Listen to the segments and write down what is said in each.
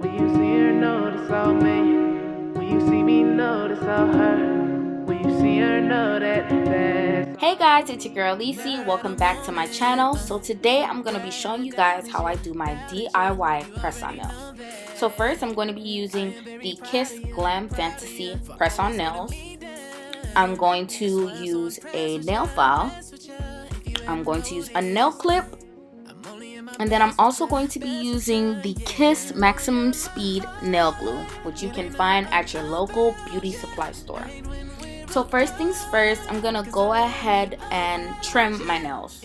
When you see her, notice all me. When you see me, notice all her. When you see her, know that that's... Hey guys, it's your girl Lisi. Welcome back to my channel. So today I'm going to be showing you guys how I do my DIY press-on nails. So first I'm going to be using the Kiss Glam Fantasy press-on nails. I'm going to use a nail file. I'm going to use a nail clip. And then I'm also going to be using the Kiss Maximum Speed Nail Glue, which you can find at your local beauty supply store. So first things first, I'm gonna go ahead and trim my nails.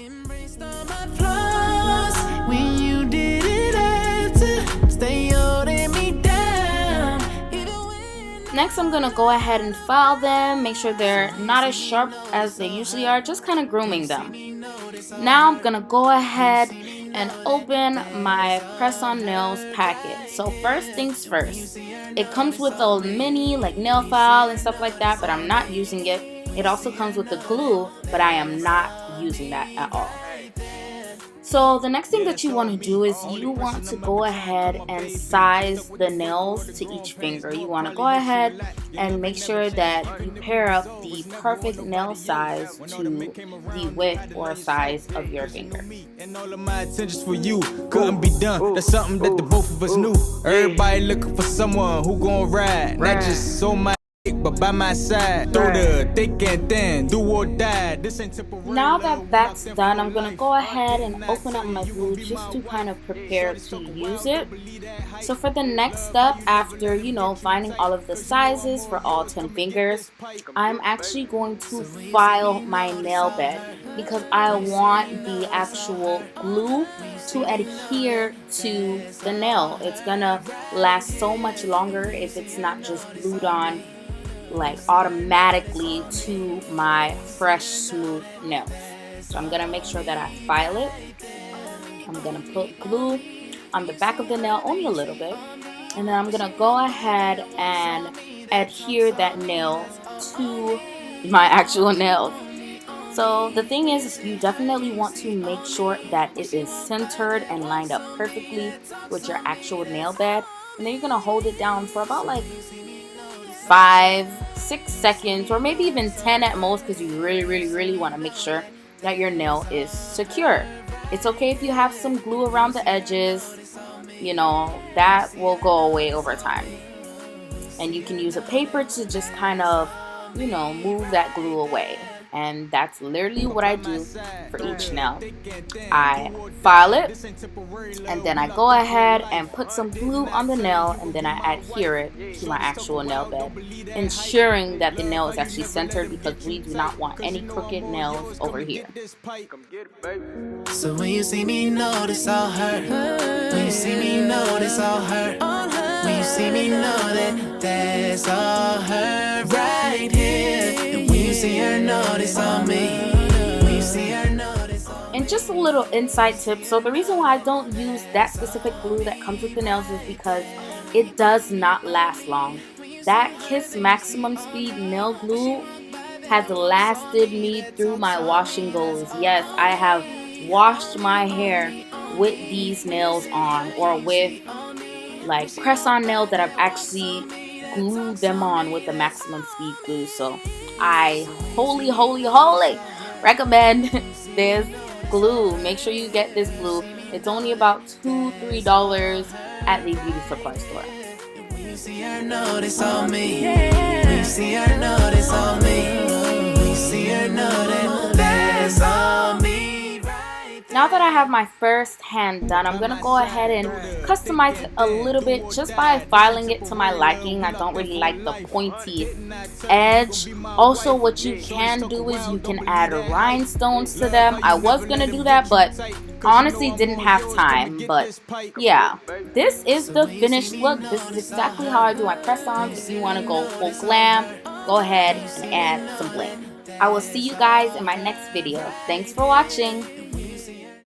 Next, I'm gonna go ahead and file them, make sure they're not as sharp as they usually are, just kind of grooming them. Now I'm gonna go ahead and open my press-on nails packet. So first things first, it comes with a mini nail file and stuff like that, but I'm not using it. It also comes with the glue, but I am not using that at all. So the next thing that you want to do is you want to go ahead and size the nails to each finger. You want to go ahead and make sure that you pair up the perfect nail size to the width or size of your finger. And all of my intentions for you couldn't be done. That's something that the both of us knew. Everybody looking for someone who gon' ride, not just so my but by my side, through the thick and thin, do or die. This ain't temporary. Now that that's done, I'm gonna go ahead and open up my glue just to kind of prepare to use it. So for the next step, after finding all of the sizes for all 10 fingers, I'm actually going to file my nail bed because I want the actual glue to adhere to the nail. It's gonna last so much longer if it's not just glued on automatically to my fresh smooth nails. So I'm gonna make sure that I file it. I'm gonna put glue on the back of the nail, only a little bit, and then I'm gonna go ahead and adhere that nail to my actual nail. So the thing is, you definitely want to make sure that it is centered and lined up perfectly with your actual nail bed, and then you're gonna hold it down for about 5-6 seconds, or maybe even 10 at most, because you really want to make sure that your nail is secure. It's okay if you have some glue around the edges, that will go away over time. And you can use a paper to just kind of move that glue away. And that's literally what I do for each nail. I file it, and then I go ahead and put some glue on the nail, and then I adhere it to my actual nail bed, ensuring that the nail is actually centered, because we do not want any crooked nails over here. So when you see me, notice all hurt. When you see me, notice all hurt. When you see me, know that that's all her right here. And when you see her, notice on me. When you see her, notice on me. And just a little inside tip. So the reason why I don't use that specific glue that comes with the nails is because it does not last long. That Kiss Maximum Speed nail glue has lasted me through my wash and goes. Yes, I have washed my hair with these nails on, or with press-on nails that I've actually glued them on with the Maximum Speed glue. So I holy recommend this glue. Make sure you get this glue. It's only about $2-3 at the beauty supply store. When you see her, notice on me. When you see her, notice on me. When you see her, notice that's on me. Now that I have my first hand done, I'm gonna go ahead and customize it a little bit just by filing it to my liking. I don't really like the pointy edge. Also, what you can do is you can add rhinestones to them. I was gonna do that, but honestly didn't have time. But yeah, this is the finished look. This is exactly how I do my press-ons. If you want to go full glam, go ahead and add some bling. I will see you guys in my next video. Thanks for watching.